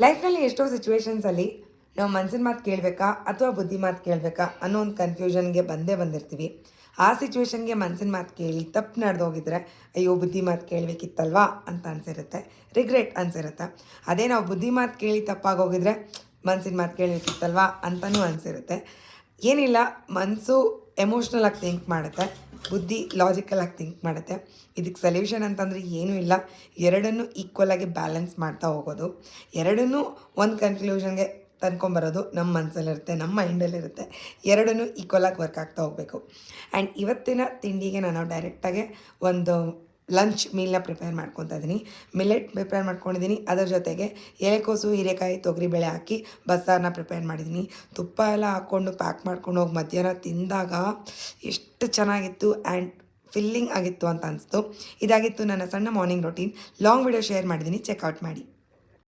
ಲೈಫ್ನಲ್ಲಿ ಎಷ್ಟೋ ಸಿಚುವೇಶನ್ಸಲ್ಲಿ ನಾವು ಮನಸ್ಸಿನ ಮಾತು ಕೇಳಬೇಕಾ ಅಥವಾ ಬುದ್ಧಿ ಮಾತು ಕೇಳಬೇಕಾ ಅನ್ನೋ ಒಂದು ಕನ್ಫ್ಯೂಷನ್ಗೆ ಬಂದಿರ್ತೀವಿ. ಆ ಸಿಚುವೇಶನ್ಗೆ ಮನಸ್ಸಿನ ಮಾತು ಕೇಳಿ ತಪ್ಪು ನಡೆದೋಗಿದ್ರೆ ಅಯ್ಯೋ ಬುದ್ಧಿ ಮಾತು ಕೇಳಬೇಕಿತ್ತಲ್ವಾ ಅಂತ ಅನಿಸಿರುತ್ತೆ, ರಿಗ್ರೆಟ್ ಅನಿಸಿರುತ್ತೆ. ಅದೇ ನಾವು ಬುದ್ಧಿ ಮಾತು ಕೇಳಿ ತಪ್ಪಾಗೋಗಿದ್ರೆ ಮನಸ್ಸಿನ ಮಾತು ಕೇಳಬೇಕಿತ್ತಲ್ವಾ ಅಂತಲೂ ಅನಿಸಿರುತ್ತೆ. ಏನಿಲ್ಲ, ಮನಸ್ಸು ಎಮೋಷ್ನಲ್ ಆಗಿ ಥಿಂಕ್ ಮಾಡುತ್ತೆ, ಬುದ್ಧಿ ಲಾಜಿಕಲ್ ಆಗಿ ಥಿಂಕ್ ಮಾಡುತ್ತೆ. ಇದಕ್ಕೆ ಸೊಲ್ಯೂಷನ್ ಅಂತಂದರೆ ಏನೂ ಇಲ್ಲ, ಎರಡನ್ನೂ ಈಕ್ವಲಾಗಿ ಬ್ಯಾಲೆನ್ಸ್ ಮಾಡ್ತಾ ಹೋಗೋದು. ಎರಡನ್ನೂ ಒಂದು ಕನ್ಕ್ಲೂಷನ್ಗೆ ತಂದ್ಕೊಂಬರೋದು ನಮ್ಮ ಮನಸ್ಸಲ್ಲಿರುತ್ತೆ, ನಮ್ಮ ಮೈಂಡಲ್ಲಿರುತ್ತೆ. ಎರಡನ್ನೂ ಈಕ್ವಲಾಗಿ ವರ್ಕ್ ಆಗ್ತಾ ಹೋಗಬೇಕು. ಆ್ಯಂಡ್ ಇವತ್ತಿನ ತಿಂಡಿಗೆ ನಾನು ಡೈರೆಕ್ಟಾಗೆ ಒಂದು ಲಂಚ್ ಮೀಲ್ನ ಪ್ರಿಪೇರ್ ಮಾಡ್ಕೊತಾ ಇದ್ದೀನಿ. ಮಿಲೆಟ್ ಪ್ರಿಪೇರ್ ಮಾಡ್ಕೊಂಡಿದ್ದೀನಿ, ಅದರ ಜೊತೆಗೆ ಎಲೆಕೋಸು, ಹೀರೆಕಾಯಿ, ತೊಗರಿಬೇಳೆ ಹಾಕಿ ಬಸ್ಸಾರನ್ನ ಪ್ರಿಪೇರ್ ಮಾಡಿದ್ದೀನಿ. ತುಪ್ಪ ಎಲ್ಲ ಹಾಕ್ಕೊಂಡು ಪ್ಯಾಕ್ ಮಾಡ್ಕೊಂಡು ಹೋಗಿ ಮಧ್ಯಾಹ್ನ ತಿಂದಾಗ ಎಷ್ಟು ಚೆನ್ನಾಗಿತ್ತು ಆ್ಯಂಡ್ ಫಿಲ್ಲಿಂಗ್ ಆಗಿತ್ತು ಅಂತ ಅನಿಸ್ತು. ಇದಾಗಿತ್ತು ನನ್ನ ಸಣ್ಣ morning routine. Long video share ಮಾಡಿದ್ದೀನಿ, ಚೆಕ್ಔಟ್ ಮಾಡಿ.